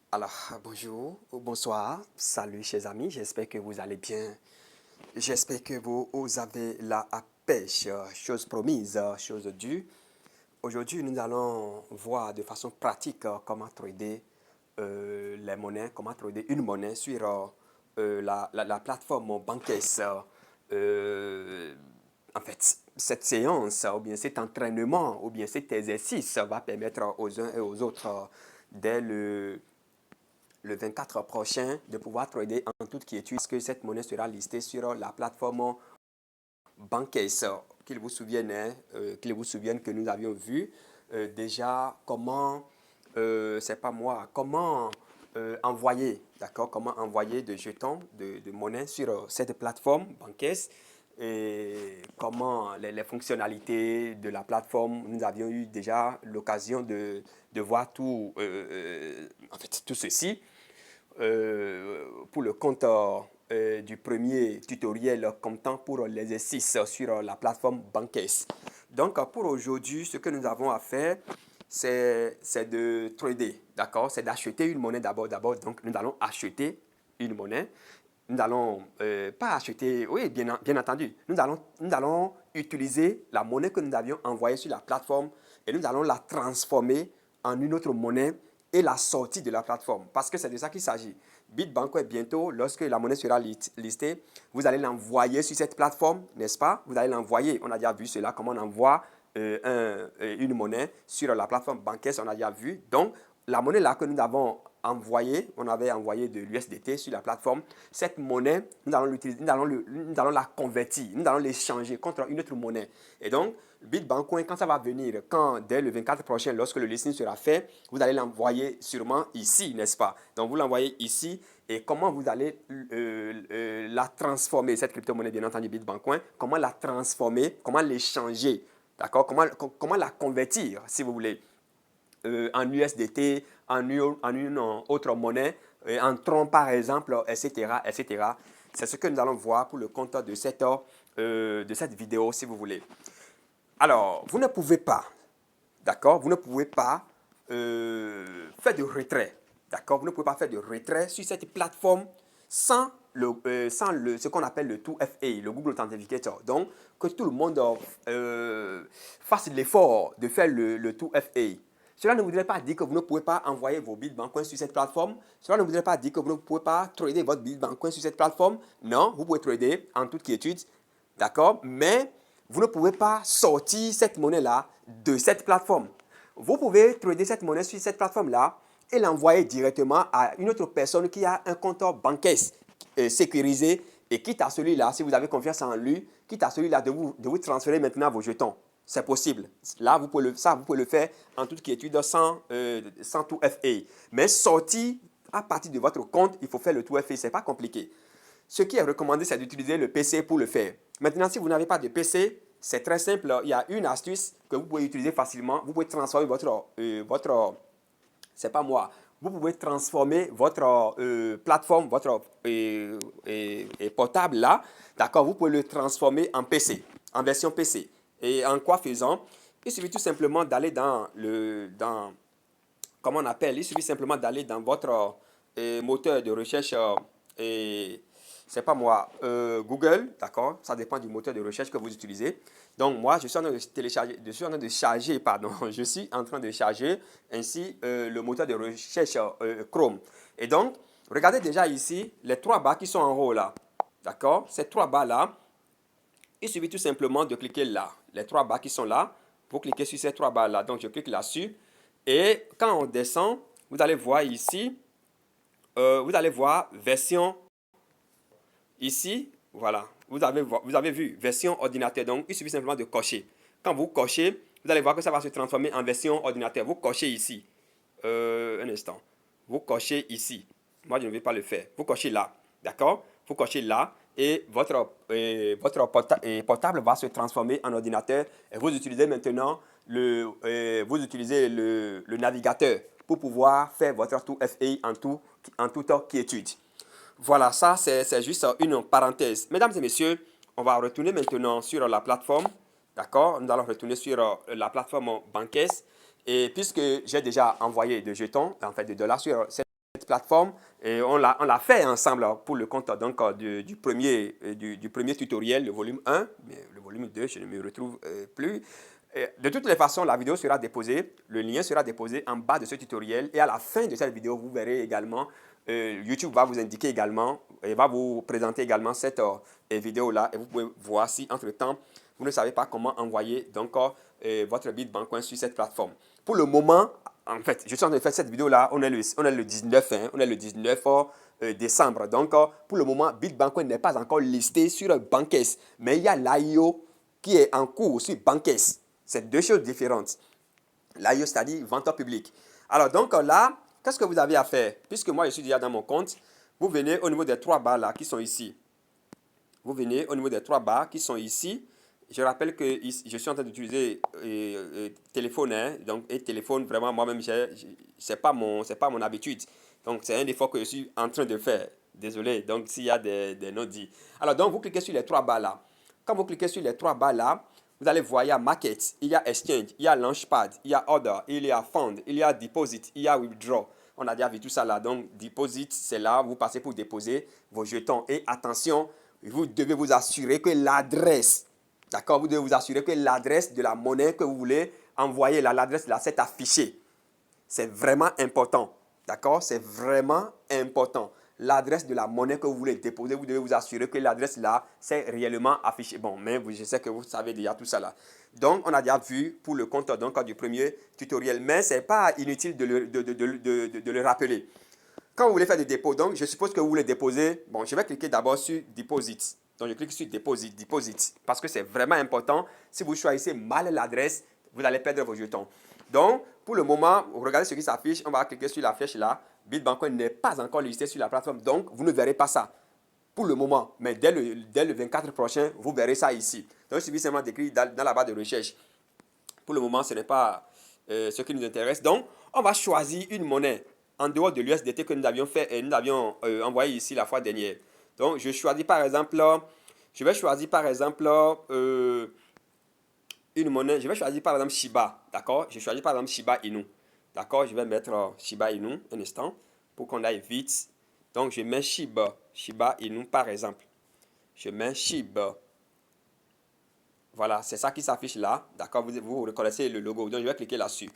Alors, bonjour ou bonsoir, salut chers amis, j'espère que vous allez bien. J'espère que vous avez la pêche, chose promise, chose due. Aujourd'hui, nous allons voir de façon pratique comment trader les monnaies, comment trader une monnaie sur la plateforme Bankes. Euh, en fait, cette séance, ou bien cet entraînement, ou bien cet exercice va permettre aux uns et aux autres, dès le 24 prochain, de pouvoir trader en toute quiétude, parce que cette monnaie sera listée sur la plateforme Bankes. Qu'il vous souvienne, qu'il vous souvienne que nous avions vu déjà comment, c'est pas moi, comment envoyer, d'accord, comment envoyer de jetons de monnaie sur cette plateforme Bankes et comment les fonctionnalités de la plateforme, nous avions eu déjà l'occasion de voir tout, en fait, tout ceci pour le compte du premier tutoriel comptant pour l'exercice sur la plateforme Bankes. Donc, pour aujourd'hui, ce que nous avons à faire, c'est de trader, d'accord? C'est d'acheter une monnaie d'abord. Donc, nous allons acheter une monnaie. Nous allons pas acheter, oui, bien entendu. Nous allons utiliser la monnaie que nous avions envoyée sur la plateforme et nous allons la transformer en une autre monnaie et la sortie de la plateforme. Parce que c'est de ça qu'il s'agit. Bitbanco est bientôt, lorsque la monnaie sera listée, vous allez l'envoyer sur cette plateforme, n'est-ce pas? Vous allez l'envoyer. On a déjà vu cela, comment on envoie une monnaie sur la plateforme bancaire, on a déjà vu. Donc, la monnaie là que nous avons envoyée, on avait envoyé de l'USDT sur la plateforme, cette monnaie, nous allons l'utiliser, nous allons la convertir, nous allons l'échanger contre une autre monnaie. Et donc, Bitbancoin, quand ça va venir, dès le 24 prochain, lorsque le listing sera fait, vous allez l'envoyer sûrement ici, n'est-ce pas? Donc, vous l'envoyez ici. Et comment vous allez la transformer, cette crypto-monnaie, bien entendu, Bitbancoin, comment la transformer, comment l'échanger, d'accord? Comment la convertir, si vous voulez, en USDT, en une autre monnaie, en tronc par exemple, etc., etc. C'est ce que nous allons voir pour le compte de cette vidéo, si vous voulez. Alors, vous ne pouvez pas, d'accord, vous ne pouvez pas faire de retrait, d'accord, vous ne pouvez pas faire de retrait sur cette plateforme sans ce qu'on appelle le 2FA, le Google Authenticator. Donc, que tout le monde fasse l'effort de faire le 2FA. Cela ne voudrait pas dire que vous ne pouvez pas envoyer vos Bitbancoins sur cette plateforme. Cela ne voudrait pas dire que vous ne pouvez pas trader votre Bitbancoin sur cette plateforme. Non, vous pouvez trader en toute quiétude. D'accord? Mais vous ne pouvez pas sortir cette monnaie-là de cette plateforme. Vous pouvez trader cette monnaie sur cette plateforme-là et l'envoyer directement à une autre personne qui a un compte bancaire sécurisé et quitte à celui-là, si vous avez confiance en lui, quitte à celui-là de vous transférer maintenant vos jetons. C'est possible. Là, vous pouvez le faire en toute quiétude sans tout FA. Mais sortir à partir de votre compte, il faut faire le tout FA. Ce n'est pas compliqué. Ce qui est recommandé, c'est d'utiliser le PC pour le faire. Maintenant, si vous n'avez pas de PC, c'est très simple. Il y a une astuce que vous pouvez utiliser facilement. Vous pouvez transformer c'est pas moi, vous pouvez transformer votre plateforme, votre portable là, d'accord, vous pouvez le transformer en PC, en version PC. Et en quoi faisant? Il suffit tout simplement d'aller comment on appelle, il suffit simplement d'aller dans votre moteur de recherche c'est pas moi, Google, d'accord? Ça dépend du moteur de recherche que vous utilisez. Donc, moi, je suis en train de télécharger, je suis en train de charger, pardon, je suis en train de charger ainsi le moteur de recherche Chrome. Et donc, regardez déjà ici les trois barres qui sont en haut là, d'accord? Ces trois barres là, il suffit tout simplement de cliquer là. Les trois barres qui sont là, vous cliquez sur ces trois barres là. Donc, je clique là-dessus. Et quand on descend, vous allez voir ici, vous allez voir version ici, voilà, vous avez vu version ordinateur, donc il suffit simplement de cocher. Quand vous cochez, vous allez voir que ça va se transformer en version ordinateur. Vous cochez ici, un instant, vous cochez ici. Moi, je ne vais pas le faire. Vous cochez là, d'accord? Vous cochez là et votre portable va se transformer en ordinateur. Et vous utilisez maintenant vous utilisez le navigateur pour pouvoir faire votre tout FA en toute quiétude. Voilà, ça c'est juste une parenthèse. Mesdames et messieurs, on va retourner maintenant sur la plateforme. D'accord? Nous allons retourner sur la plateforme Bankes. Et puisque j'ai déjà envoyé des jetons, en fait des dollars sur cette plateforme et on l'a fait ensemble pour le compte donc, du premier tutoriel, le volume 1, mais le volume 2, je ne me retrouve plus. De toutes les façons, la vidéo sera déposée, le lien sera déposé en bas de ce tutoriel et à la fin de cette vidéo, vous verrez également, YouTube va vous indiquer également, et va vous présenter également cette vidéo-là et vous pouvez voir si entre-temps, vous ne savez pas comment envoyer donc, votre Bitbancoin sur cette plateforme. Pour le moment, en fait, je suis en train de faire cette vidéo-là, on est le 19, on est le 19 décembre. Donc, pour le moment, Bitbancoin n'est pas encore listé sur Bankes, mais il y a l'IO qui est en cours sur Bankes. C'est deux choses différentes. L'IO, c'est-à-dire vente publique. Alors, donc là, qu'est-ce que vous avez à faire? Puisque moi, je suis déjà dans mon compte, vous venez au niveau des 3 barres là qui sont ici. Vous venez au niveau des 3 barres qui sont ici. Je rappelle que je suis en train d'utiliser téléphone, hein, donc, et téléphone, vraiment, moi-même, c'est pas mon habitude. Donc, c'est un effort que je suis en train de faire. Désolé, donc, s'il y a des non-dits. Alors, donc, vous cliquez sur les 3 barres là. Quand vous cliquez sur les 3 barres là, vous allez voir, il y a Market, il y a Exchange, il y a Launchpad, il y a Order, il y a Fund, il y a Deposit, il y a Withdraw. On a déjà vu tout ça là. Donc, Deposit, c'est là, vous passez pour déposer vos jetons. Et attention, vous devez vous assurer que l'adresse, d'accord, vous devez vous assurer que l'adresse de la monnaie que vous voulez envoyer, l'adresse là, c'est affiché. C'est vraiment important, d'accord, c'est vraiment important. L'adresse de la monnaie que vous voulez déposer, vous devez vous assurer que l'adresse là, c'est réellement affiché. Bon, mais je sais que vous savez déjà tout ça là. Donc, on a déjà vu pour le compte donc, du premier tutoriel, mais ce n'est pas inutile de le rappeler. Quand vous voulez faire des dépôts, donc, je suppose que vous voulez déposer. Bon, je vais cliquer d'abord sur Deposit. Donc, je clique sur Deposit, parce que c'est vraiment important. Si vous choisissez mal l'adresse, vous allez perdre vos jetons. Donc, pour le moment, regardez ce qui s'affiche. On va cliquer sur la flèche là. Bitbancoin n'est pas encore listé sur la plateforme, donc vous ne verrez pas ça pour le moment. Mais dès le 24 prochain, vous verrez ça ici. Donc, il suffit simplement d'écrire dans la barre de recherche. Pour le moment, ce n'est pas ce qui nous intéresse. Donc, on va choisir une monnaie en dehors de l'USDT que nous avions fait et nous avions envoyé ici la fois dernière. Donc, je choisis par exemple, je vais choisir par exemple une monnaie, je vais choisir par exemple Shiba, d'accord? Je choisis par exemple Shiba Inu, d'accord? Je vais mettre Shiba Inu un instant pour qu'on aille vite. Donc, je mets Shiba Inu par exemple. Je mets Shiba. Voilà, c'est ça qui s'affiche là, d'accord? Vous reconnaissez le logo, donc je vais cliquer là-dessus.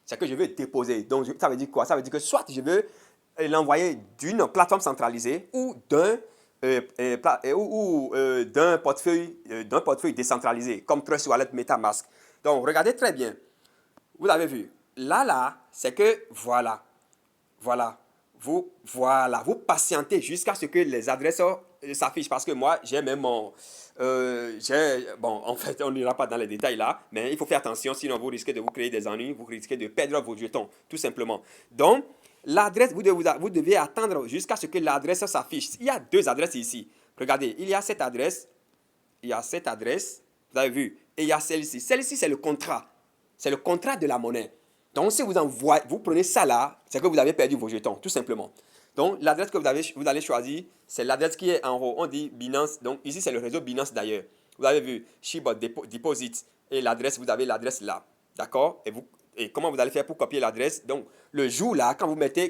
C'est que je veux déposer. Donc, ça veut dire quoi? Ça veut dire que soit je veux l'envoyer d'une plateforme centralisée ou d'un portefeuille décentralisé, comme Trust Wallet, MetaMask. Donc, regardez très bien. Vous avez vu. Là, c'est que voilà. Vous patientez jusqu'à ce que les adresses s'affichent. Parce que moi, j'ai même mon... bon, en fait, on n'ira pas dans les détails là, mais il faut faire attention, sinon vous risquez de vous créer des ennuis, vous risquez de perdre vos jetons, tout simplement. Donc, l'adresse, vous devez attendre jusqu'à ce que l'adresse s'affiche. Il y a 2 adresses ici. Regardez, il y a cette adresse, vous avez vu, et il y a celle-ci. Celle-ci, c'est le contrat. C'est le contrat de la monnaie. Donc, si vous prenez ça là, c'est que vous avez perdu vos jetons, tout simplement. Donc, l'adresse que vous allez choisir, c'est l'adresse qui est en haut. On dit Binance. Donc, ici, c'est le réseau Binance d'ailleurs. Vous avez vu, Shiba Deposit. Et l'adresse, vous avez l'adresse là. D'accord? Et comment vous allez faire pour copier l'adresse? Donc, le jour là, quand vous mettez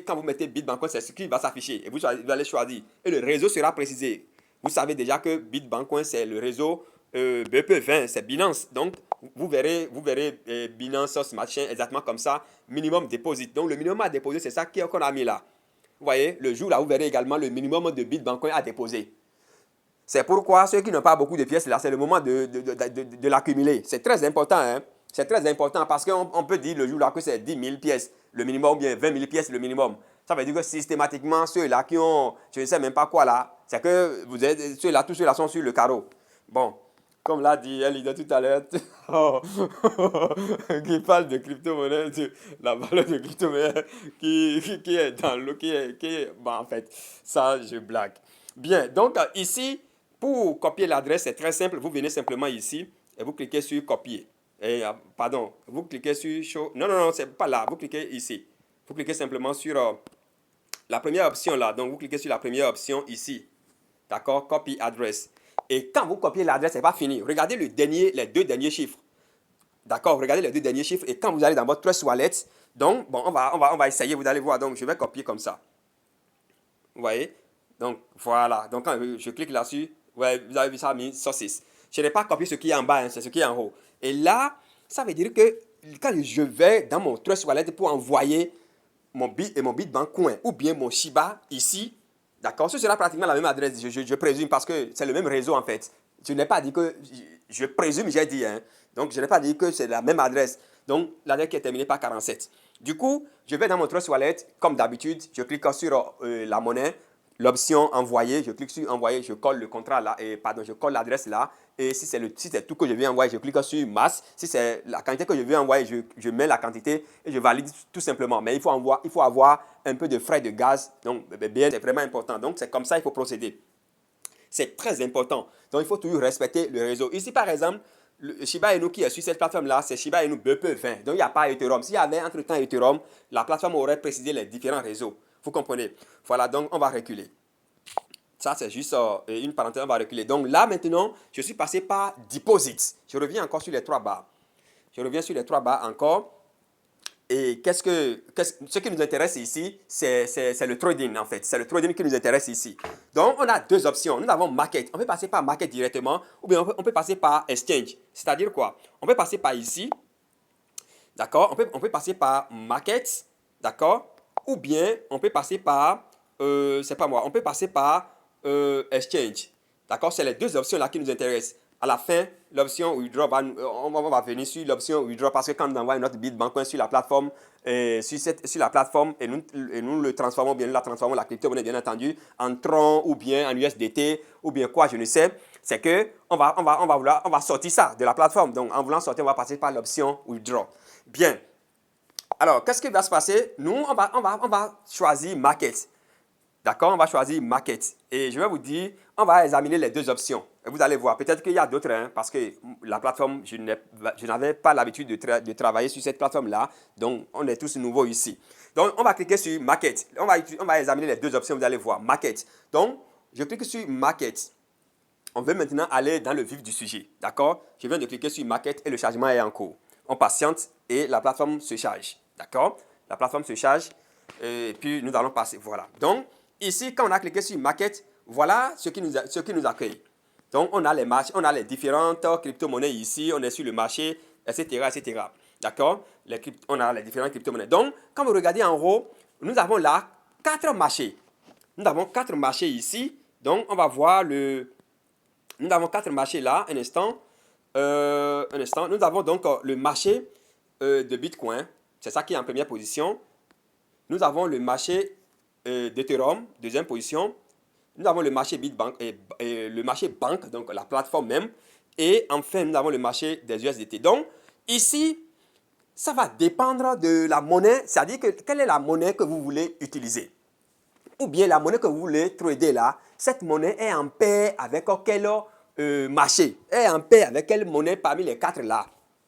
Bitbancoin, c'est ce qui va s'afficher. Et vous allez choisir. Et le réseau sera précisé. Vous savez déjà que Bitbancoin, c'est le réseau BP20, c'est Binance. Donc, vous verrez Binance Smart Chain exactement comme ça, minimum deposit. Donc, le minimum à déposer, c'est ça qu'on a mis là. Vous voyez, le jour là, vous verrez également le minimum de Bitbancoin à déposer. C'est pourquoi ceux qui n'ont pas beaucoup de pièces là, c'est le moment de l'accumuler. C'est très important, hein. C'est très important parce qu'on peut dire le jour là que c'est 10 000 pièces le minimum ou bien 20 000 pièces le minimum. Ça veut dire que systématiquement, ceux-là qui ont, je ne sais même pas quoi là, c'est que tous ceux-là sont sur le carreau. Bon, comme l'a dit Elida tout à l'heure, qui parle de crypto-monnaie, la valeur de crypto-monnaie qui est dans l'eau, bon, en fait, ça, je blague. Bien, donc ici, pour copier l'adresse, c'est très simple. Vous venez simplement ici et vous cliquez sur copier. Pardon, vous cliquez sur show. Non, c'est pas là. Vous cliquez ici. Vous cliquez simplement sur la première option là. Donc, vous cliquez sur la première option ici. D'accord? Copy address. Et quand vous copiez l'adresse, c'est pas fini. Regardez les 2 derniers chiffres. D'accord? Regardez les 2 derniers chiffres. Et quand vous allez dans votre Trust Wallet, donc, bon, on va essayer. Vous allez voir. Donc, je vais copier comme ça. Vous voyez? Donc, voilà. Donc, quand je clique là-dessus, ouais, vous avez vu ça, mis saucisse. Je n'ai pas copié ce qui est en bas, hein, c'est ce qui est en haut. Et là, ça veut dire que quand je vais dans mon Trust Wallet pour envoyer mon Bitbank coin ou bien mon Shiba ici, d'accord, ce sera pratiquement la même adresse, je présume, parce que c'est le même réseau en fait. Je n'ai pas dit que, je présume, j'ai dit, hein. Donc je n'ai pas dit que c'est la même adresse. Donc l'adresse qui est terminée par 47. Du coup, je vais dans mon Trust Wallet, comme d'habitude, je clique sur la monnaie, l'option envoyer, je clique sur envoyer, je colle le contrat là, et pardon, je colle l'adresse là. Et si c'est tout que je veux envoyer, je clique sur masse. Si c'est la quantité que je veux envoyer, je mets la quantité et je valide tout simplement. Mais il faut avoir un peu de frais de gaz. Donc, bien, c'est vraiment important. Donc, c'est comme ça qu'il faut procéder. C'est très important. Donc, il faut toujours respecter le réseau. Ici, par exemple, le Shiba Inu qui est sur cette plateforme-là, c'est Shiba Inu BP20. Donc, il n'y a pas Ethereum. S'il y avait entre-temps Ethereum, la plateforme aurait précisé les différents réseaux. Vous comprenez? Voilà, donc on va reculer. Ça, c'est juste une parenthèse, on va reculer. Donc là, maintenant, je suis passé par Deposit. Je reviens encore sur les 3 barres. Je reviens sur les 3 barres encore. Et ce qui nous intéresse ici, c'est le trading en fait. C'est le trading qui nous intéresse ici. Donc, on a deux options. Nous avons Market. On peut passer par Market directement ou bien on peut passer par Exchange. C'est-à-dire quoi? On peut passer par ici. D'accord? On peut passer par Market. D'accord? Ou bien on peut passer par, c'est pas moi, on peut passer par Exchange. D'accord? C'est les deux options là qui nous intéressent. À la fin, l'option Withdraw, on va venir sur l'option Withdraw parce que quand on envoie notre Bitbank sur la plateforme, sur la plateforme et nous le transformons bien, nous la transformons la crypto-monnaie bien entendu en Tron ou bien en USDT ou bien quoi, je ne sais. C'est que on va sortir ça de la plateforme. Donc en voulant sortir, on va passer par l'option Withdraw. Bien. Alors, qu'est-ce qui va se passer? Nous, on va choisir Market. D'accord? On va choisir Market. Et je vais vous dire, on va examiner les deux options. Et vous allez voir, peut-être qu'il y a d'autres, hein, parce que la plateforme, je n'avais pas l'habitude de travailler sur cette plateforme-là. Donc, on est tous nouveaux ici. Donc, on va cliquer sur Market. On va examiner les deux options, vous allez voir. Market. Donc, je clique sur Market. On veut maintenant aller dans le vif du sujet. D'accord? Je viens de cliquer sur Market et le chargement est en cours. On patiente et la plateforme se charge. D'accord? La plateforme se charge et puis nous allons passer. Voilà. Donc, ici, quand on a cliqué sur Market, voilà ce qui nous accueille. Donc, on a les différentes crypto-monnaies ici. On est sur le marché, etc. etc. D'accord? On a les différentes crypto-monnaies. Donc, quand vous regardez en haut, nous avons là 4 marchés. Nous avons 4 marchés ici. Donc, on va voir nous avons 4 marchés là, un instant. Un instant. Nous avons donc le marché de Bitcoin. C'est ça qui est en première position. Nous avons le marché d'Ethereum, deuxième position. Nous avons le marché Bitbank et le marché banque, donc la plateforme même. Et enfin, nous avons le marché des USDT. Donc, ici, ça va dépendre de la monnaie. C'est-à-dire que quelle est la monnaie que vous voulez utiliser. Ou bien la monnaie que vous voulez trader là, cette monnaie est en paix avec quel marché, est en paix avec quelle monnaie parmi les 4 là.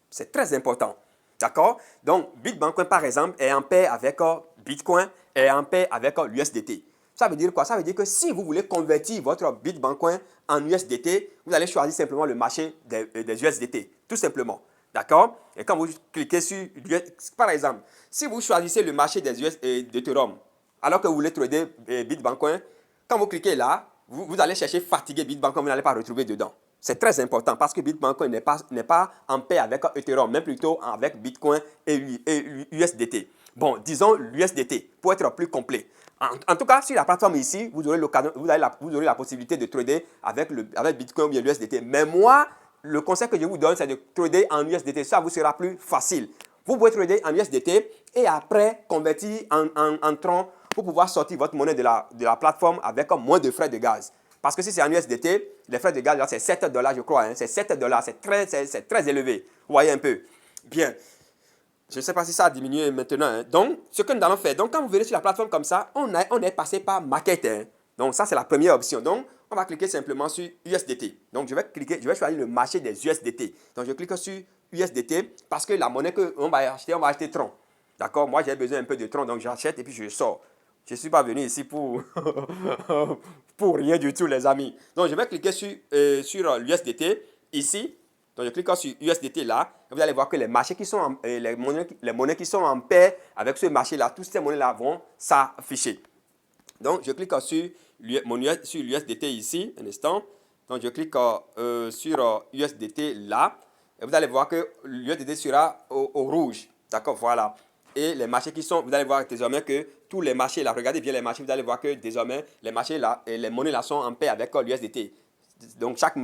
C'est très important. D'accord? Donc, Bitbank, par exemple, est en paix avec Bitcoin, est en paix avec l'USDT. Ça veut dire quoi? Ça veut dire que si vous voulez convertir votre Bitbank en USDT, vous allez choisir simplement le marché des USDT. Tout simplement. D'accord? Et quand vous cliquez sur, par exemple, si vous choisissez le marché des d'Ethereum, alors que vous voulez trader Bitbank, quand vous cliquez là, vous allez chercher fatiguer Bitbank, vous n'allez pas retrouver dedans. C'est très important parce que Bitbank n'est pas en paix avec Ethereum, mais plutôt avec Bitcoin et USDT. Bon, disons l'USDT pour être plus complet. En tout cas, sur la plateforme ici, vous aurez la possibilité de trader avec Bitcoin ou bien l'USDT. Mais moi, le conseil que je vous donne, c'est de trader en USDT. Ça vous sera plus facile. Vous pouvez trader en USDT et après convertir en Tron pour pouvoir sortir votre monnaie de la plateforme avec moins de frais de gaz. Parce que si c'est en USDT, les frais de gaz, c'est 7 $, je crois. Hein, c'est 7 $, c'est très élevé. Vous voyez un peu. Bien. Je ne sais pas si ça a diminué maintenant. Hein. Donc, ce que nous allons faire, donc quand vous venez sur la plateforme comme ça, on est passé par Market. Hein. Donc, ça, c'est la première option. Donc, on va cliquer simplement sur USDT. Donc, je vais choisir le marché des USDT. Donc, je clique sur USDT parce que la monnaie qu'on va acheter Tron. D'accord? Moi, j'ai besoin un peu de Tron, donc j'achète et puis je sors. Je ne suis pas venu ici pour, pour rien du tout, les amis. Donc, je vais cliquer sur l'USDT ici. Donc, je clique sur USDT là. Et vous allez voir que les marchés qui sont les monnaies qui sont en paix avec ce marché-là, toutes ces monnaies-là vont s'afficher. Donc, je clique sur sur l'USDT ici, un instant. Donc, je clique sur USDT là. Et vous allez voir que l'USDT sera au rouge. D'accord, voilà. Et les marchés qui sont, vous allez voir désormais que tous les marchés là, regardez bien les marchés, vous allez voir que désormais les marchés là et les monnaies là sont en paix avec l'USDT. Donc chaque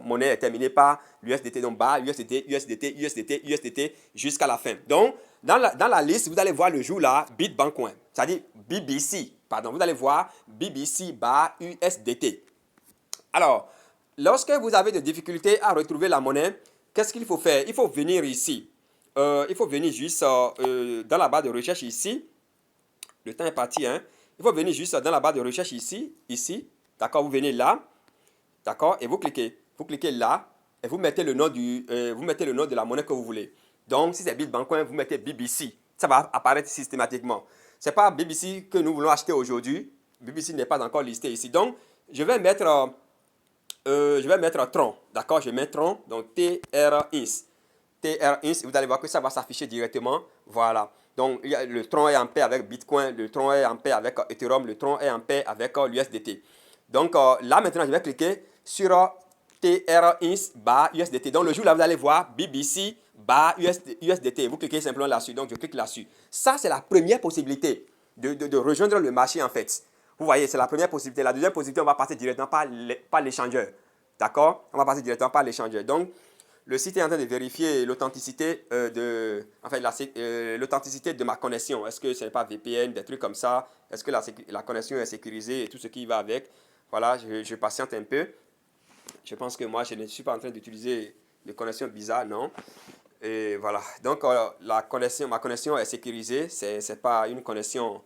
monnaie est terminée par l'USDT, donc bas, USDT, USDT, USDT, USDT jusqu'à la fin. Donc dans la liste, vous allez voir le jour là, Bitbancoin, c'est-à-dire BBC, pardon, vous allez voir BBC bar USDT. Alors, lorsque vous avez des difficultés à retrouver la monnaie, qu'est-ce qu'il faut faire? Il faut venir ici. Il faut venir juste dans la barre de recherche ici. Le temps est parti, hein? Il faut venir juste dans la barre de recherche ici. D'accord, vous venez là. D'accord, et vous cliquez. Vous cliquez là et vous mettez le nom de la monnaie que vous voulez. Donc, si c'est Bitbancoin, vous mettez BBC. Ça va apparaître systématiquement. Ce n'est pas BBC que nous voulons acheter aujourd'hui. BBC n'est pas encore listé ici. Donc, je vais mettre Tron. D'accord, je mets Tron. Donc, TRINS. TRINS, vous allez voir que ça va s'afficher directement. Voilà. Donc, le Tron est en paix avec Bitcoin. Le Tron est en paix avec Ethereum. Le Tron est en paix avec l'USDT. Donc, là, maintenant, je vais cliquer sur TRINS bar USDT. Donc, le jour là, vous allez voir BBC bar USDT. Vous cliquez simplement là-dessus. Donc, je clique là-dessus. Ça, c'est la première possibilité de rejoindre le marché, en fait. Vous voyez, c'est la première possibilité. La deuxième possibilité, on va passer directement par l'échangeur. D'accord? On va passer directement par l'échangeur. Donc, le site est en train de vérifier l'authenticité l'authenticité de ma connexion. Est-ce que ce n'est pas VPN, des trucs comme ça? Est-ce que la connexion est sécurisée et tout ce qui va avec? Voilà, je patiente un peu. Je pense que moi, je ne suis pas en train d'utiliser de connexion bizarre, non. Et voilà. Donc, ma connexion est sécurisée. Ce n'est pas une connexion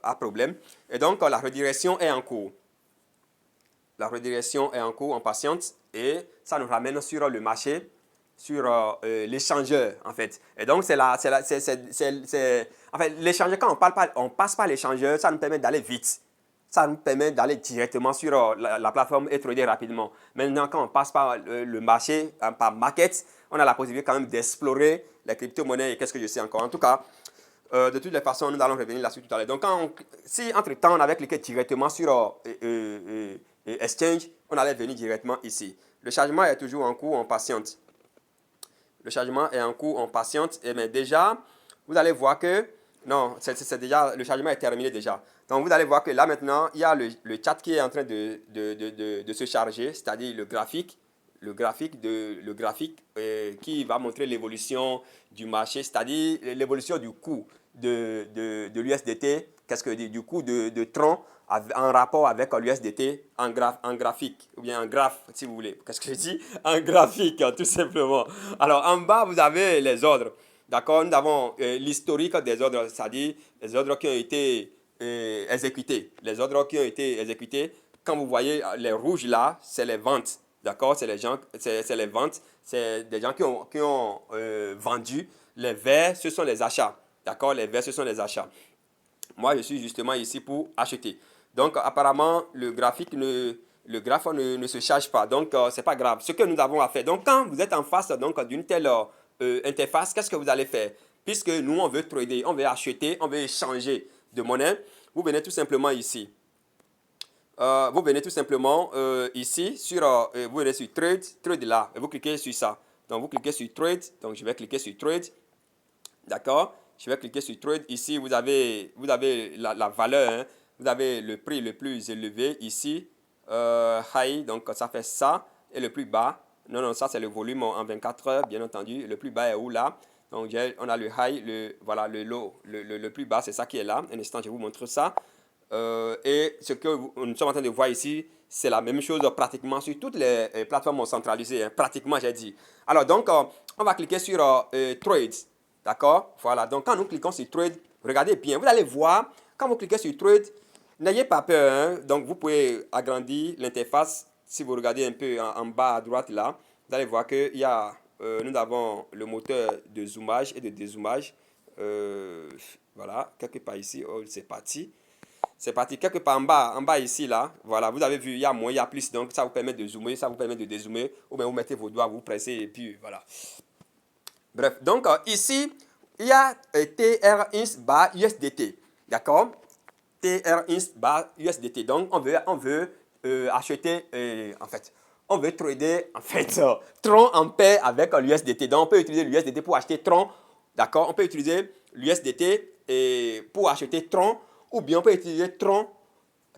à problème. Et donc, la redirection est en cours. La redirection est en cours, en patiente, et ça nous ramène sur le marché, sur l'échangeur, en fait. Et donc, en fait, l'échangeur, quand on passe par l'échangeur, ça nous permet d'aller vite. Ça nous permet d'aller directement sur la plateforme et trader rapidement. Maintenant, quand on passe par le marché, par market, on a la possibilité quand même d'explorer les crypto-monnaies et qu'est-ce que je sais encore. En tout cas, de toutes les façons, nous allons revenir là-dessus tout à l'heure. Donc, si entre-temps, on avait cliqué directement sur Exchange, on allait venir directement ici. Le chargement est toujours en cours, on patiente. Le chargement est en cours, on patiente. Et bien déjà, vous allez voir que, non, le chargement est terminé déjà. Donc, vous allez voir que là maintenant, il y a le chat qui est en train de se charger, c'est-à-dire le graphique qui va montrer l'évolution du marché, c'est-à-dire l'évolution du coût de l'USDT, qu'est-ce que du coût de Tron en rapport avec l'USDT en graphique, ou bien en graphe, si vous voulez. Qu'est-ce que je dis? En graphique, tout simplement. Alors, en bas, vous avez les ordres. D'accord? Nous avons l'historique des ordres, c'est-à-dire les ordres qui ont été exécutés. Les ordres qui ont été exécutés, quand vous voyez les rouges là, c'est les ventes. D'accord? C'est les ventes. C'est des gens qui ont vendu. Les verts, ce sont les achats. D'accord? Les verts, ce sont les achats. Moi, je suis justement ici pour acheter. Donc, apparemment, le graphe ne se charge pas. Donc, ce n'est pas grave. Ce que nous avons à faire. Donc, quand vous êtes en face d'une telle interface, qu'est-ce que vous allez faire? Puisque nous, on veut trader, on veut acheter, on veut échanger de monnaie, vous venez tout simplement ici. Vous venez tout simplement ici, vous venez sur Trade là, et vous cliquez sur ça. Donc, vous cliquez sur Trade. Donc, je vais cliquer sur Trade. D'accord? Je vais cliquer sur Trade. Ici, vous avez la valeur. Hein. Vous avez le prix le plus élevé ici. High, donc ça fait ça. Et le plus bas. Non, ça c'est le volume en 24 heures, bien entendu. Le plus bas est où là? Donc, on a le high, voilà, le low. Le plus bas, c'est ça qui est là. Un instant, je vais vous montrer ça. Et ce que nous sommes en train de voir ici, c'est la même chose pratiquement sur toutes les plateformes centralisées. Hein. Pratiquement, j'ai dit. Alors, donc, on va cliquer sur Trade. D'accord? Voilà. Donc, quand nous cliquons sur Trade, regardez bien. Vous allez voir, quand vous cliquez sur Trade, n'ayez pas peur. Hein? Donc, vous pouvez agrandir l'interface. Si vous regardez un peu en bas à droite là, vous allez voir que nous avons le moteur de zoomage et de dézoomage. Voilà, quelque part ici. Oh, c'est parti. C'est parti. Quelque part en bas ici, là, voilà, vous avez vu, il y a moins, il y a plus. Donc, ça vous permet de zoomer, ça vous permet de dézoomer. Ou bien vous mettez vos doigts, vous pressez et puis voilà. Bref, donc ici, il y a TRINS bar USDT. D'accord? TRINS bar USDT. Donc, on veut acheter, en fait, on veut trader, en fait, Tron en paix avec l'USDT. Donc, on peut utiliser l'USDT pour acheter Tron. D'accord? On peut utiliser l'USDT pour acheter Tron. Ou bien, on peut utiliser Tron.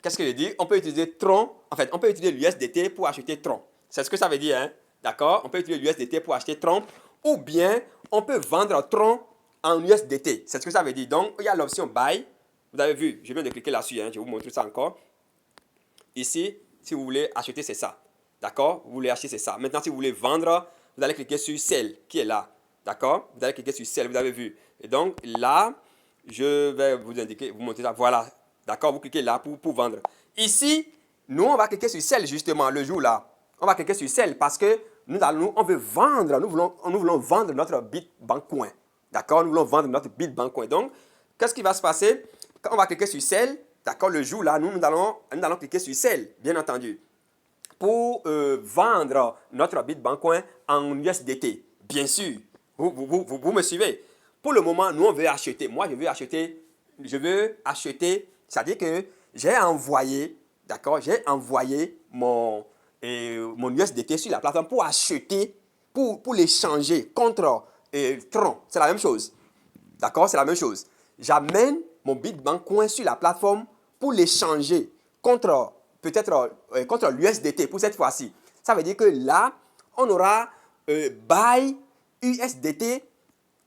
Qu'est-ce que je dis? On peut utiliser Tron. En fait, on peut utiliser l'USDT pour acheter Tron. C'est ce que ça veut dire, hein? D'accord? On peut utiliser l'USDT pour acheter Tron. Ou bien, on peut vendre Tron en USDT. C'est ce que ça veut dire. Donc, il y a l'option Buy. Vous avez vu, je viens de cliquer là-dessus. Hein? Je vais vous montrer ça encore. Ici, si vous voulez acheter, c'est ça. D'accord? Vous voulez acheter, c'est ça. Maintenant, si vous voulez vendre, vous allez cliquer sur Sell, qui est là. D'accord? Vous allez cliquer sur Sell, vous avez vu. Et donc, là, je vais vous indiquer, vous montrer ça. Voilà. D'accord? Vous cliquez là pour vendre. Ici, nous, on va cliquer sur Sell, justement, le jour là. On va cliquer sur Sell parce que on veut vendre, nous voulons vendre notre Bitbank Coin. D'accord? Nous voulons vendre notre Bitbank Coin. Donc, qu'est-ce qui va se passer? Quand on va cliquer sur Sell, d'accord, le jour là, nous allons cliquer sur Sell, bien entendu, pour vendre notre Bitbank Coin en USDT. Bien sûr, vous me suivez. Pour le moment, nous, on veut acheter. Moi, je veux acheter, c'est-à-dire que j'ai envoyé, d'accord, mon USDT sur la plateforme pour acheter, pour l'échanger contre Tron. C'est la même chose. D'accord, c'est la même chose. J'amène mon Bitbank Coin sur la plateforme pour l'échanger contre peut-être contre l'USDT pour cette fois-ci. Ça veut dire que là, on aura Buy USDT,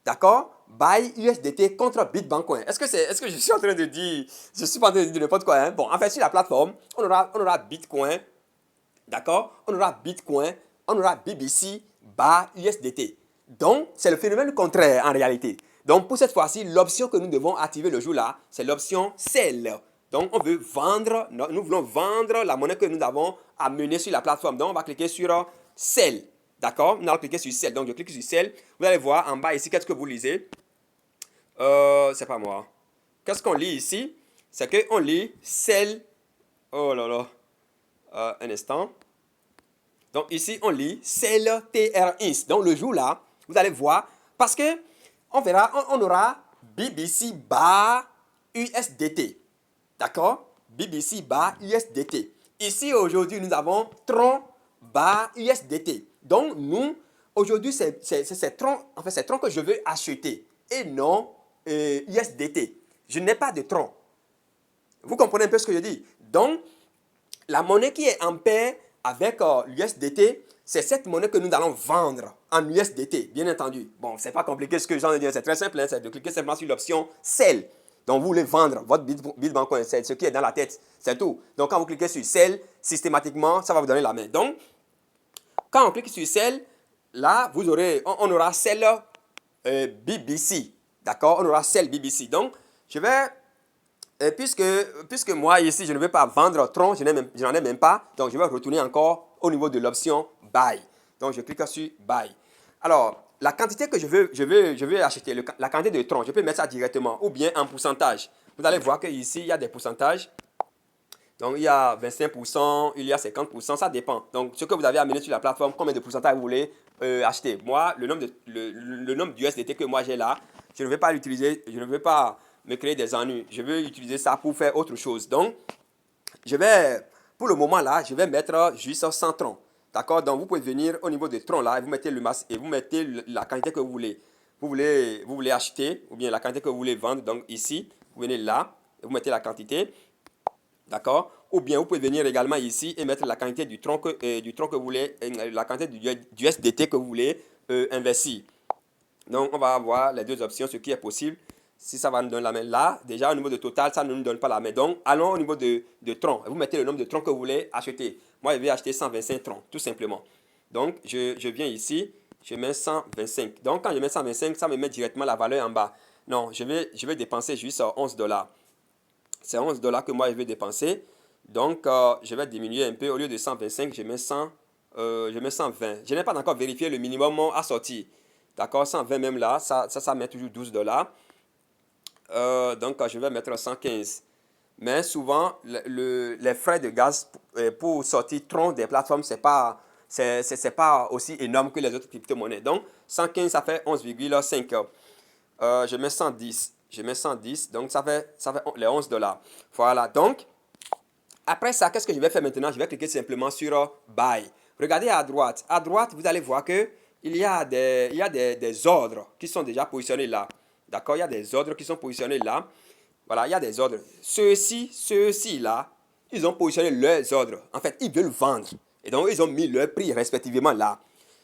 d'accord? Buy USDT contre Bitbank Coin. Est-ce que je suis en train de dire, je suis pas en train de dire n'importe quoi, hein? Bon, en fait, sur la plateforme, on aura Bitcoin, d'accord? On aura Bitcoin, on aura BBC, Buy USDT. Donc, c'est le phénomène contraire en réalité. Donc, pour cette fois-ci, l'option que nous devons activer le jour là, c'est l'option Sell. Donc, nous voulons vendre la monnaie que nous avons amenée sur la plateforme. Donc, on va cliquer sur Sell. D'accord? Nous allons cliquer sur Sell. Donc, je clique sur Sell. Vous allez voir en bas ici, qu'est-ce que vous lisez? C'est pas moi. Qu'est-ce qu'on lit ici? C'est qu'on lit Sell. Oh là là. Un instant. Donc, ici, on lit Sell TRINS. Donc, le jour là, vous allez voir, parce que on aura BBC bar USDT. D'accord? BBC bar USDT. Ici, aujourd'hui, nous avons Tron bar USDT. Donc, nous, aujourd'hui, c'est Tron, en fait, c'est Tron que je veux acheter et non USDT. Je n'ai pas de Tron. Vous comprenez un peu ce que je dis? Donc, la monnaie qui est en paix avec l'USDT, c'est cette monnaie que nous allons vendre en USDT, bien entendu. Bon, c'est pas compliqué ce que j'en ai dit, c'est très simple, hein, c'est de cliquer simplement sur l'option Sell. Donc, vous voulez vendre votre Bitbank Coin, c'est ce qui est dans la tête, c'est tout. Donc, quand vous cliquez sur Sell, systématiquement, ça va vous donner la main. Donc, quand on clique sur Sell, là, on aura Sell BBC, d'accord? On aura Sell BBC. Donc, je vais, puisque moi, ici, je ne veux pas vendre Tron, je n'en ai même pas, donc je vais retourner encore au niveau de l'option Buy. Donc, je clique sur Buy. Alors, la quantité que je veux acheter, la quantité de Tron, je peux mettre ça directement ou bien en pourcentage. Vous allez voir qu'ici, il y a des pourcentages. Donc, il y a 25%, il y a 50%, ça dépend. Donc, ce que vous avez amené sur la plateforme, combien de pourcentage vous voulez acheter. Moi, le nombre d'USDT que moi j'ai là, je ne vais pas l'utiliser, je ne veux pas me créer des ennuis. Je veux utiliser ça pour faire autre chose. Donc, pour le moment là, je vais mettre juste 100 troncs. D'accord? Donc, vous pouvez venir au niveau des troncs là et vous mettez le masse et vous mettez la quantité que vous voulez. Vous voulez acheter ou bien la quantité que vous voulez vendre. Donc, ici, vous venez là et vous mettez la quantité. D'accord? Ou bien vous pouvez venir également ici et mettre la quantité du tronc que vous voulez, la quantité du USDT que vous voulez investir. Donc, on va avoir les deux options, ce qui est possible. Si ça va nous donner la main là, déjà au niveau de total, ça ne nous donne pas la main. Donc, allons au niveau de troncs. Vous mettez le nombre de troncs que vous voulez acheter. Moi, je vais acheter 125 troncs, tout simplement. Donc, je viens ici, je mets 125. Donc, quand je mets 125, ça me met directement la valeur en bas. Non, je vais dépenser juste 11 $. C'est 11 $ que moi, je vais dépenser. Donc, je vais diminuer un peu. Au lieu de 125, je mets 120. Je n'ai pas encore vérifié le minimum à sortir. D'accord, 120 même là, ça met toujours 12 $. Donc, je vais mettre 115. Mais souvent, les frais de gaz pour sortir Tron des plateformes, c'est pas aussi énorme que les autres crypto-monnaies. Donc, 115, ça fait 11,5. Je mets 110. Je mets 110, donc ça fait les 11 $. Voilà, donc, après ça, qu'est-ce que je vais faire maintenant? Je vais cliquer simplement sur Buy. Regardez à droite. À droite, vous allez voir que il y a des ordres qui sont déjà positionnés là. D'accord? Il y a des ordres qui sont positionnés là. Voilà, il y a des ordres. Ceux-ci là, ils ont positionné leurs ordres. En fait, ils veulent vendre. Et donc, ils ont mis leur prix respectivement là.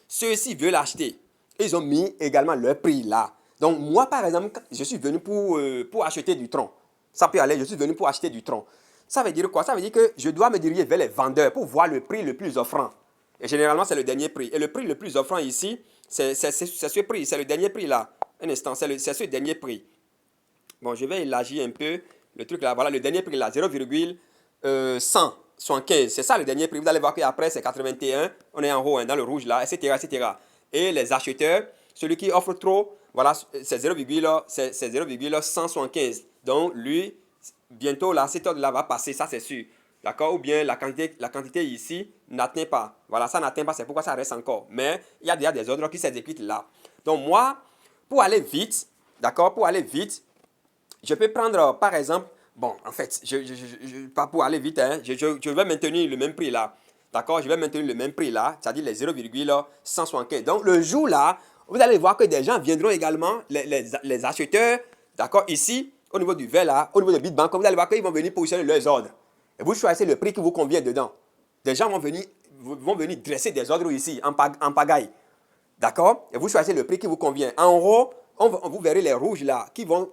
Ceux-ci veulent acheter. Ils ont mis également leur prix là. Donc, moi, par exemple, je suis venu pour acheter du tronc. Ça peut aller, je suis venu pour acheter du tronc. Ça veut dire quoi? Ça veut dire que je dois me diriger vers les vendeurs pour voir le prix le plus offrant. Et généralement, c'est le dernier prix. Et le prix le plus offrant ici, c'est ce prix. C'est le dernier prix là. Un instant, c'est ce dernier prix. Bon, je vais élargir un peu le truc là. Voilà, le dernier prix là, 0,175. C'est ça le dernier prix. Vous allez voir qu'après, c'est 81. On est en haut, hein, dans le rouge là, etc., etc. Et les acheteurs, celui qui offre trop, voilà, c'est 0,175. Donc, lui, bientôt là, cet ordre là va passer, ça c'est sûr. D'accord? Ou bien la quantité ici n'atteint pas. Voilà, ça n'atteint pas, c'est pourquoi ça reste encore. Mais il y a déjà des ordres qui s'exécutent là. Donc, moi, pour aller vite, d'accord, pour aller vite, je peux prendre, par exemple, bon, en fait, pas pour aller vite, hein, je vais maintenir le même prix là. D'accord? Je vais maintenir le même prix là, c'est-à-dire les 0,175. Donc, le jour là, vous allez voir que des gens viendront également, les acheteurs, d'accord, ici, au niveau du verre là, au niveau de Bitbank, vous allez voir qu'ils vont venir positionner leurs ordres. Et vous choisissez le prix qui vous convient dedans. Des gens vont venir dresser des ordres ici, en pagaille. D'accord? Et vous choisissez le prix qui vous convient. En haut, vous verrez les rouges là qui vont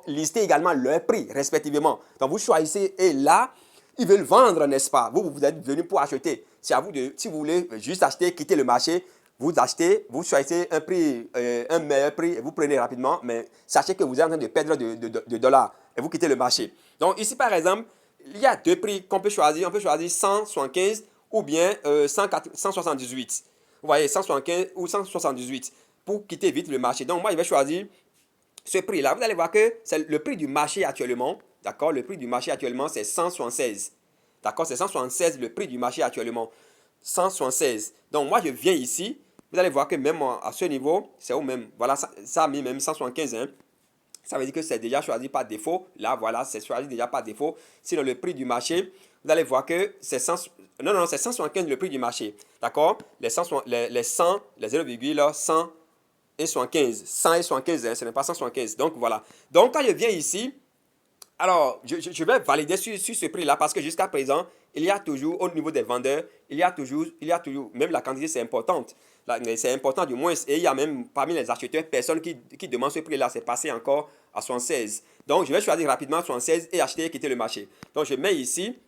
lister également leur prix respectivement. Donc vous choisissez et là, ils veulent vendre, n'est-ce pas? Vous êtes venu pour acheter. C'est à vous si vous voulez juste acheter, quitter le marché, vous achetez, vous choisissez un prix, un meilleur prix et vous prenez rapidement, mais sachez que vous êtes en train de perdre de dollars et vous quittez le marché. Donc ici par exemple, il y a deux prix qu'on peut choisir. On peut choisir 175 ou bien 178. Vous voyez, 175 ou 178 pour quitter vite le marché. Donc, moi, je vais choisir ce prix-là. Vous allez voir que c'est le prix du marché actuellement. D'accord? Le prix du marché actuellement, c'est 176. D'accord? C'est 176 le prix du marché actuellement. 176. Donc, moi, je viens ici. Vous allez voir que même à ce niveau, c'est au même. Voilà, ça a mis même 175. Hein. Ça veut dire que c'est déjà choisi par défaut. Là, voilà, c'est choisi déjà par défaut. Sinon, le prix du marché, vous allez voir que c'est 100. Non, non, c'est 175 le prix du marché. D'accord? Les 100, les 100, les 0,100 et 75. 100 et 75, hein, ce n'est pas 175. Donc, voilà. Donc, quand je viens ici, alors, je vais valider sur ce prix-là parce que jusqu'à présent, il y a toujours, au niveau des vendeurs, il y a toujours, même la quantité, c'est importante. C'est important du moins. Et il y a même parmi les acheteurs, personne qui demande ce prix-là. C'est passé encore à 76. Donc, je vais choisir rapidement 76 et acheter et quitter le marché. Donc, je mets ici,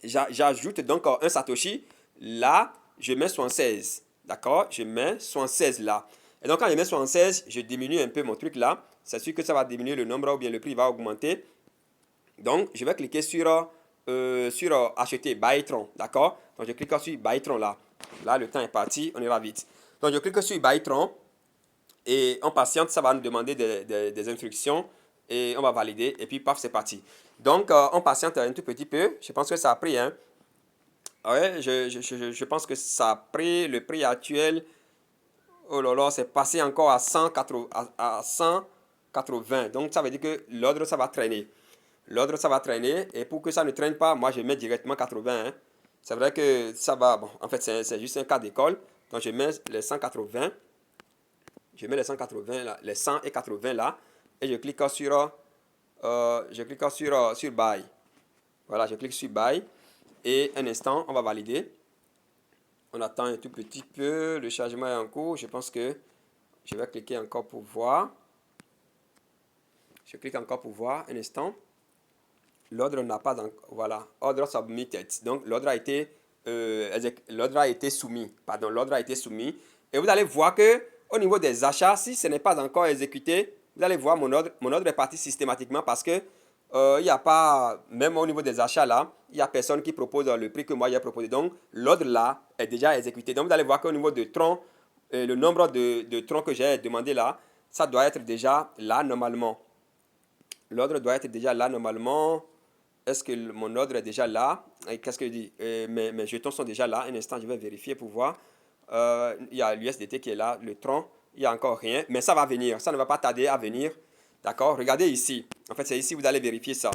j'ajoute donc un Satoshi. Là, je mets 76. D'accord? Je mets 76 là. Et donc, quand je mets 76, je diminue un peu mon truc là. C'est sûr que ça va diminuer le nombre ou bien le prix va augmenter. Donc, je vais cliquer sur acheter Bytron, d'accord? Donc, je clique sur Bytron là. Là, le temps est parti, on ira vite. Donc, je clique sur Bytron et on patiente, ça va nous demander des instructions et on va valider et puis paf, c'est parti. Donc, on patiente un tout petit peu. Je pense que ça a pris, hein? Ouais, je pense que ça a pris le prix actuel. Oh là là, c'est passé encore à 180, à 180. Donc, ça veut dire que l'ordre, ça va traîner. L'ordre, ça va traîner. Et pour que ça ne traîne pas, moi, je mets directement 80. Hein. C'est vrai que ça va... Bon, en fait, c'est juste un cas d'école. Donc, je mets les 180. Je mets les 180, là, les 100 et 80 là. Et je clique sur Buy. Voilà, je clique sur Buy. Et un instant, on va valider. On attend un tout petit peu. Le chargement est en cours. Je pense que je vais cliquer encore pour voir. Je clique encore pour voir. Un instant. L'ordre n'a pas encore. Voilà. Order submitted. Donc, l'ordre a été soumis. Pardon, l'ordre a été soumis. Et vous allez voir que au niveau des achats, si ce n'est pas encore exécuté, vous allez voir mon ordre est parti systématiquement parce que il n'y a pas, même au niveau des achats là, il n'y a personne qui propose le prix que moi j'ai proposé. Donc, l'ordre là est déjà exécuté. Donc, vous allez voir qu'au niveau de tronc, le nombre de troncs que j'ai demandé là, ça doit être déjà là normalement. L'ordre doit être déjà là normalement. Est-ce que mon ordre est déjà là? Qu'est-ce que je dis? Mes jetons sont déjà là. Un instant, je vais vérifier pour voir. Il y a l'USDT qui est là, le tronc. Il n'y a encore rien, mais ça va venir. Ça ne va pas tarder à venir. D'accord? Regardez ici. En fait, c'est ici que vous allez vérifier ça.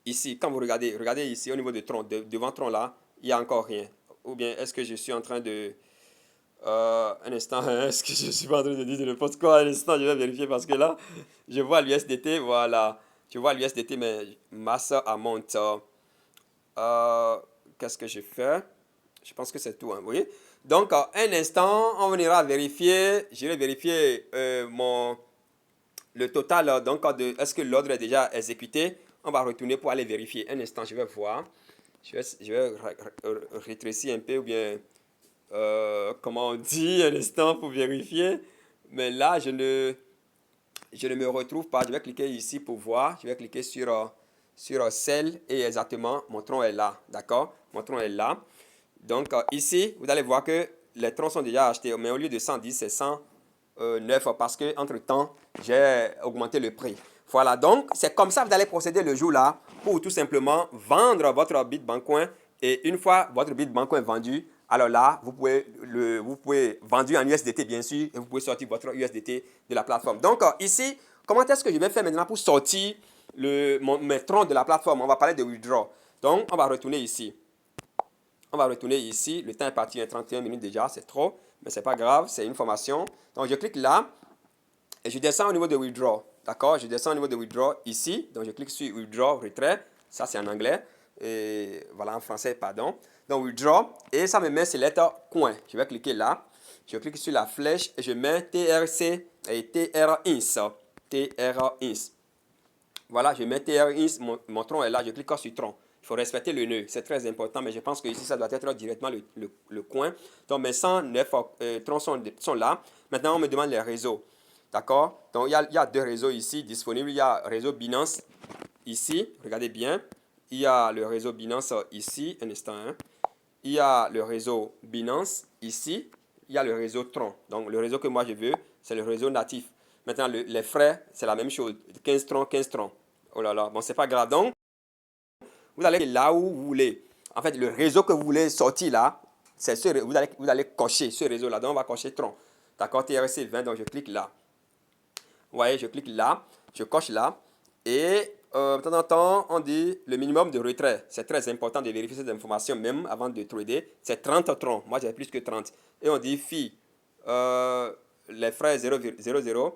Ici, quand vous regardez, regardez ici au niveau de tronc, devant tronc là, il n'y a encore rien. Ou bien est-ce que je suis en train de... un instant, est-ce que je suis pas en train de dire de n'importe quoi? Un instant, je vais vérifier parce que là, je vois l'USDT, voilà. Je vois l'USDT, mais masse amount. Qu'est-ce que j'ai fait? Je pense que c'est tout, hein, vous voyez? Donc, un instant, on ira vérifier. Je vais vérifier le total. Donc, est-ce que l'ordre est déjà exécuté? On va retourner pour aller vérifier. Un instant, je vais voir. Je vais rétrécir un peu ou bien, comment on dit, un instant pour vérifier. Mais là, je ne me retrouve pas. Je vais cliquer ici pour voir. Je vais cliquer sur celle et exactement, mon tronc est là. D'accord? Mon tronc est là. Donc, ici, vous allez voir que les troncs sont déjà achetés. Mais au lieu de 110, c'est 109 parce que entre-temps, j'ai augmenté le prix. Voilà, donc c'est comme ça que vous allez procéder le jour-là pour tout simplement vendre votre Bitcoin. Et une fois votre Bitcoin vendu, alors là, vous pouvez vendre en USDT bien sûr et vous pouvez sortir votre USDT de la plateforme. Donc ici, comment est-ce que je vais faire maintenant pour sortir mes troncs de la plateforme? On va parler de withdraw. Donc, on va retourner ici. On va retourner ici. Le temps est parti, il y a 31 minutes déjà, c'est trop. Mais ce n'est pas grave, c'est une formation. Donc, je clique là et je descends au niveau de withdraw. D'accord? Je descends au niveau de withdraw ici. Donc, je clique sur withdraw, retrait. Ça, c'est en anglais. Et voilà, en français, pardon. Donc, withdraw. Et ça me met select coin. Je vais cliquer là. Je clique sur la flèche et je mets TRC et TRINS. TRINS. Voilà, je mets TRINS. Mon tronc est là. Je clique sur tronc. Il faut respecter le nœud, c'est très important, mais je pense que ici, ça doit être directement le coin. Donc, mes 109 troncs sont là. Maintenant, on me demande les réseaux. D'accord? Donc, il y a deux réseaux ici disponibles. Il y a le réseau Binance ici. Regardez bien. Il y a le réseau Binance ici. Un instant. Hein. Il y a le réseau Binance ici. Il y a le réseau Tron. Donc, le réseau que moi je veux, c'est le réseau natif. Maintenant, les frais, c'est la même chose. 15 troncs, 15 troncs. Oh là là. Bon, c'est pas grave. Donc, vous allez là où vous voulez. En fait, le réseau que vous voulez sortir là, c'est vous allez cocher ce réseau-là. Donc, on va cocher Tron. D'accord, TRC 20, donc je clique là. Vous voyez, je clique là, je coche là. Et de temps en temps, on dit le minimum de retrait. C'est très important de vérifier cette information même avant de trader. C'est 30 troncs. Moi, j'ai plus que 30. Et on dit fee. Les frais 0,00.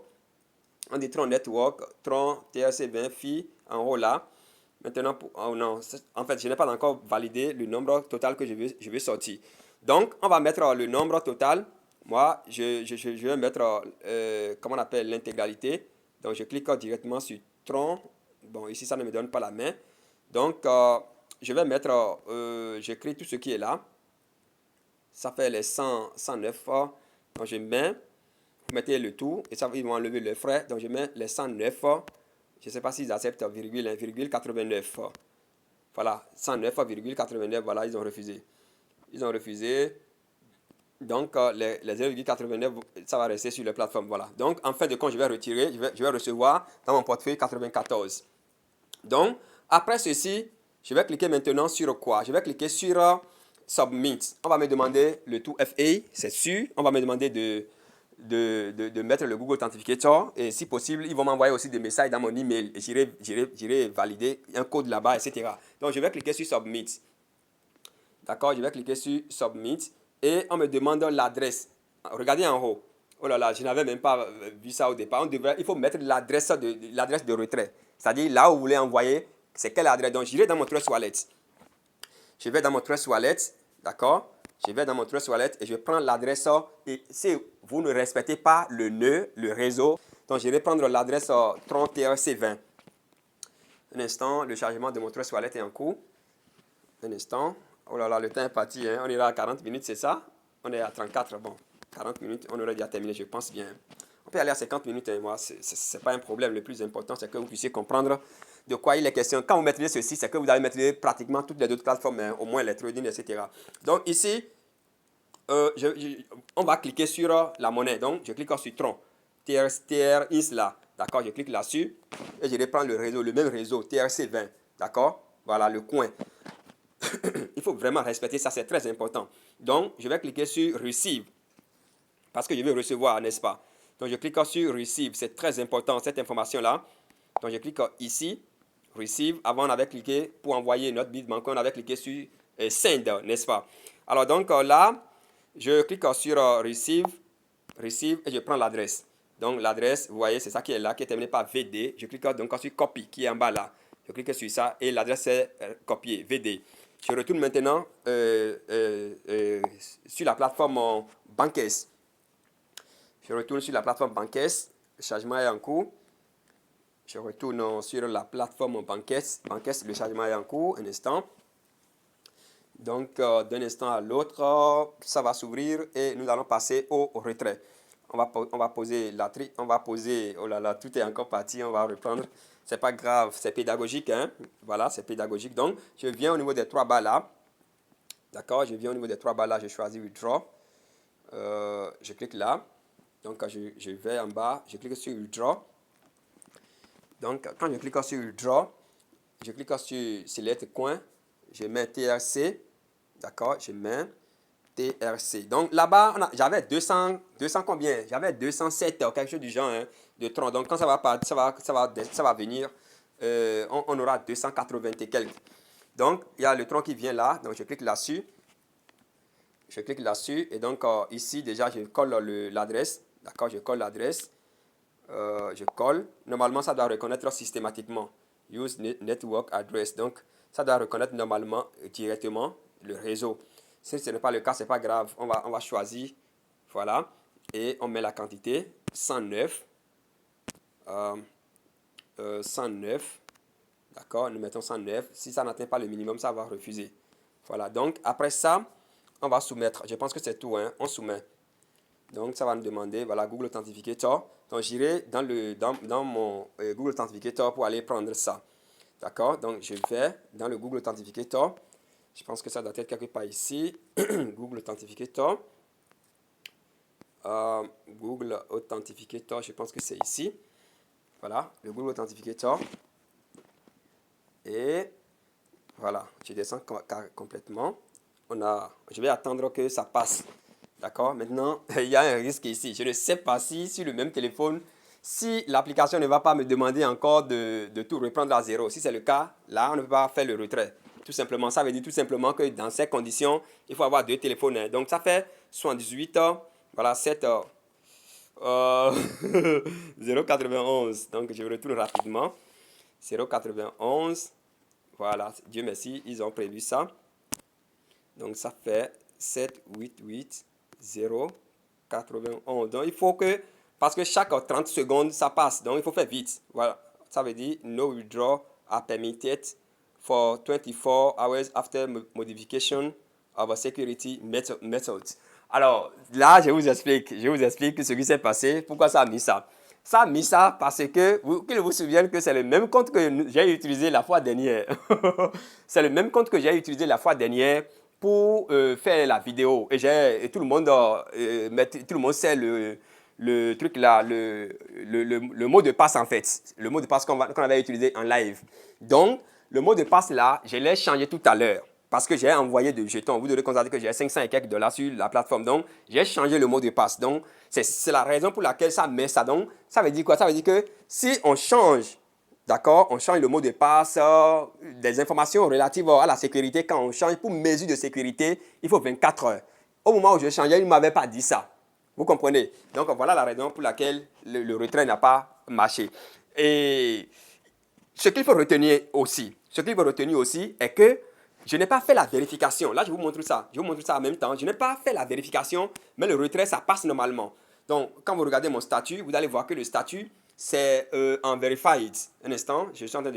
On dit Tron Network, Tron TRC 20 fee en haut là. Maintenant, oh non, en fait, je n'ai pas encore validé le nombre total que je veux sortir. Donc, on va mettre le nombre total. Moi, je vais mettre, comment on appelle, l'intégralité. Donc, je clique directement sur Tron. Bon, ici, ça ne me donne pas la main. Donc, je vais mettre, j'écris tout ce qui est là. Ça fait les 109. Donc, je mets, vous mettez le tout et ça, ils vont enlever les frais. Donc, je mets les 109. Je ne sais pas s'ils acceptent virgule 1,89. Voilà, 109,89. Voilà, ils ont refusé. Ils ont refusé. Donc, les 0,89, ça va rester sur la plateforme. Voilà. Donc, en fin de compte, je vais retirer. Je vais recevoir dans mon portefeuille 94. Donc, après ceci, je vais cliquer maintenant sur quoi? Je vais cliquer sur Submit. On va me demander le tout FA, c'est sûr. On va me demander de mettre le Google Authenticator. Et si possible, ils vont m'envoyer aussi des messages dans mon email. Et j'irai valider un code là-bas, etc. Donc, je vais cliquer sur Submit. D'accord, je vais cliquer sur Submit. Et on me demande l'adresse. Regardez en haut. Oh là là, je n'avais même pas vu ça au départ. Il faut mettre l'adresse de retrait. C'est-à-dire là où vous voulez envoyer, c'est quelle adresse. Donc, j'irai dans mon Trust Wallet. Je vais dans mon Trust Wallet. D'accord? Je vais dans mon Trust Wallet et je prends l'adresse. Et si vous ne respectez pas le nœud, le réseau, donc je vais prendre l'adresse 31C20. Un instant, le chargement de mon Trust Wallet est en cours. Un instant. Oh là là, le temps est parti. Hein. On est là à 40 minutes, c'est ça? On est à 34. Bon, 40 minutes, on aurait déjà terminé, je pense bien. On peut aller à 50 minutes, hein. Moi, ce n'est pas un problème. Le plus important, c'est que vous puissiez comprendre de quoi il est question. Quand vous maîtrisez ceci, c'est que vous allez maîtriser pratiquement toutes les autres plateformes, hein, au moins les trading, etc. Donc ici, on va cliquer sur la monnaie. Donc, je clique sur Tron. TRX là. D'accord, je clique là-dessus. Et je reprends le réseau, le même réseau, TRC20. D'accord? Voilà, le coin. Il faut vraiment respecter ça, c'est très important. Donc, je vais cliquer sur Receive. Parce que je vais recevoir, n'est-ce pas? Donc, je clique sur Receive. C'est très important, cette information-là. Donc, je clique ici, Receive. Avant, on avait cliqué pour envoyer notre Bitbank, on avait cliqué sur Send, n'est-ce pas? Alors, donc là, je clique sur Receive, et je prends l'adresse. Donc, l'adresse, vous voyez, c'est ça qui est là, qui est terminé par VD. Je clique donc sur Copy, qui est en bas là. Je clique sur ça et l'adresse est copiée, VD. Je retourne maintenant sur la plateforme Bankes. Je retourne sur la plateforme Bankes. Le chargement est en cours. Je retourne sur la plateforme Bankes. Bankes, le chargement est en cours. Un instant. Donc, d'un instant à l'autre, ça va s'ouvrir et nous allons passer au retrait. On va poser la tri. On va poser. Oh là là, tout est encore parti. On va reprendre. C'est pas grave, c'est pédagogique. Hein? Voilà, c'est pédagogique. Donc, je viens au niveau des 3 barres là. D'accord, je viens au niveau des 3 barres là. Je choisis Withdraw. Je clique là. Donc, je vais en bas. Je clique sur Withdraw. Donc, quand je clique sur Withdraw, je clique sur Select Coin. Je mets TRC. D'accord, je mets TRC. Donc, là-bas, j'avais 200 combien? J'avais 207 ou quelque chose du genre hein, de tronc. Donc, quand ça va partir, ça va venir, on aura 280 et quelques. Donc, il y a le tronc qui vient là. Donc, je clique là-dessus. Je clique là-dessus. Et donc, ici, déjà, je colle l'adresse. D'accord, je colle l'adresse. Je colle. Normalement, ça doit reconnaître systématiquement. Use Network Address. Donc, ça doit reconnaître normalement directement le réseau. Si ce n'est pas le cas, ce n'est pas grave. On va choisir. Voilà. Et on met la quantité 109. 109. D'accord, nous mettons 109. Si ça n'atteint pas le minimum, ça va refuser. Voilà. Donc, après ça, on va soumettre. Je pense que c'est tout. Hein. On soumet. Donc, ça va nous demander, voilà, Google Authenticator. Donc, j'irai dans mon Google Authenticator pour aller prendre ça. D'accord? Donc, je vais dans le Google Authenticator. Je pense que ça doit être quelque part ici. Google Authenticator. Google Authenticator, je pense que c'est ici. Voilà, le Google Authenticator. Et voilà, je descends complètement. Je vais attendre que ça passe. D'accord? Maintenant, il y a un risque ici. Je ne sais pas si sur le même téléphone, si l'application ne va pas me demander encore de tout reprendre à zéro. Si c'est le cas, là, on ne peut pas faire le retrait. Tout simplement, ça veut dire tout simplement que dans ces conditions, il faut avoir 2 téléphones. Donc, ça fait 78, voilà, 7, 0,91. Donc, je retourne rapidement. 0,91. Voilà, Dieu merci, ils ont prévu ça. Donc, ça fait 788. 0,91. Donc, il faut que, parce que chaque 30 secondes, ça passe. Donc, il faut faire vite. Voilà. Ça veut dire, no withdraw are permitted for 24 hours after modification of a security methods. Alors, là, je vous explique ce qui s'est passé. Pourquoi ça a mis ça? Ça a mis ça parce que, qu'il vous souvienne que c'est le même compte que j'ai utilisé la fois dernière. C'est le même compte que j'ai utilisé la fois dernière pour faire la vidéo. Et tout le monde sait le truc là, le mot de passe en fait. Le mot de passe qu'on avait utilisé en live. Donc, le mot de passe là, je l'ai changé tout à l'heure. Parce que j'ai envoyé de jetons. Vous devez constater que j'ai 500 et quelques dollars sur la plateforme. Donc, j'ai changé le mot de passe. Donc, c'est la raison pour laquelle ça met ça. Donc, ça veut dire quoi? Ça veut dire que si on change, d'accord, on change le mot de passe, des informations relatives à la sécurité, quand on change pour mesure de sécurité, il faut 24 heures. Au moment où je changeais, il ne m'avait pas dit ça. Vous comprenez? Donc, voilà la raison pour laquelle le retrait n'a pas marché. Et ce qu'il faut retenir aussi, est que je n'ai pas fait la vérification. Là, je vous montre ça. Je vous montre ça en même temps. Je n'ai pas fait la vérification, mais le retrait, ça passe normalement. Donc, quand vous regardez mon statut, vous allez voir que le statut, c'est en verified. Un instant, je suis en train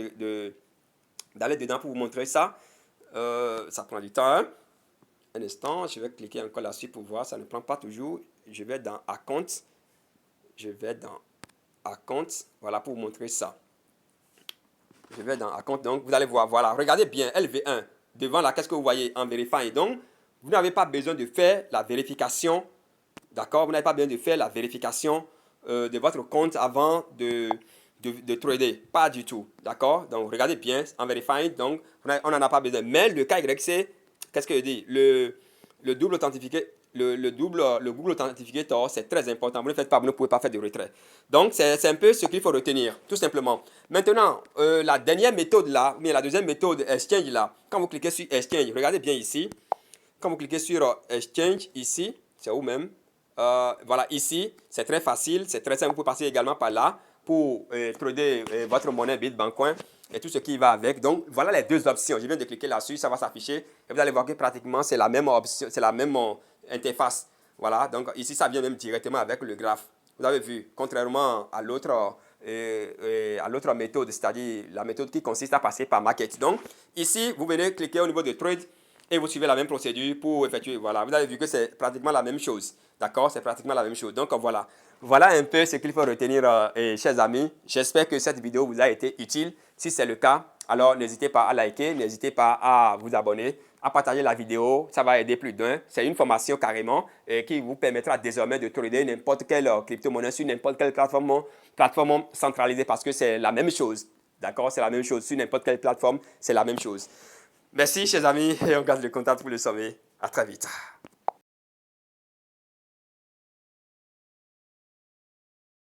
d'aller dedans pour vous montrer ça. Ça prend du temps. Hein? Un instant, je vais cliquer encore là-dessus pour voir. Ça ne prend pas toujours. Je vais dans Account. Voilà, pour vous montrer ça. Je vais dans Account. Donc, vous allez voir. Voilà, regardez bien. LV1. Devant là, qu'est-ce que vous voyez en vérifiant? Et donc, vous n'avez pas besoin de faire la vérification. D'accord? Vous n'avez pas besoin de faire la vérification de votre compte avant de trader. Pas du tout. D'accord? Donc, regardez bien en vérifiant. Donc, on n'en a pas besoin. Mais le cas Y, c'est, qu'est-ce que je dis? Le double le Google Authenticator, c'est très important. Vous ne faites pas, vous ne pouvez pas faire de retrait. Donc, c'est un peu ce qu'il faut retenir, tout simplement. Maintenant, la dernière méthode là, mais la deuxième méthode, Exchange là, quand vous cliquez sur Exchange, regardez bien ici. Quand vous cliquez sur Exchange ici, c'est où même? Voilà, ici, c'est très facile, c'est très simple. Vous pouvez passer également par là pour trader votre monnaie Bitcoin et tout ce qui va avec. Donc, voilà les deux options. Je viens de cliquer là-dessus, ça va s'afficher. Et vous allez voir que pratiquement, c'est la même option, c'est la même interface. Voilà, donc ici, ça vient même directement avec le graphe. Vous avez vu, contrairement à l'autre méthode, c'est-à-dire la méthode qui consiste à passer par Market. Donc, ici, vous venez cliquer au niveau de Trade et vous suivez la même procédure pour effectuer. Voilà, vous avez vu que c'est pratiquement la même chose. D'accord? C'est pratiquement la même chose. Donc, voilà. Voilà un peu ce qu'il faut retenir, chers amis. J'espère que cette vidéo vous a été utile. Si c'est le cas, alors n'hésitez pas à liker, n'hésitez pas à vous abonner, à partager la vidéo. Ça va aider plus d'un. C'est une formation carrément qui vous permettra désormais de trader n'importe quelle crypto-monnaie sur n'importe quelle plateforme centralisée parce que c'est la même chose. D'accord? C'est la même chose. Sur n'importe quelle plateforme, c'est la même chose. Merci, chers amis, et on garde le contact pour le sommet. À très vite.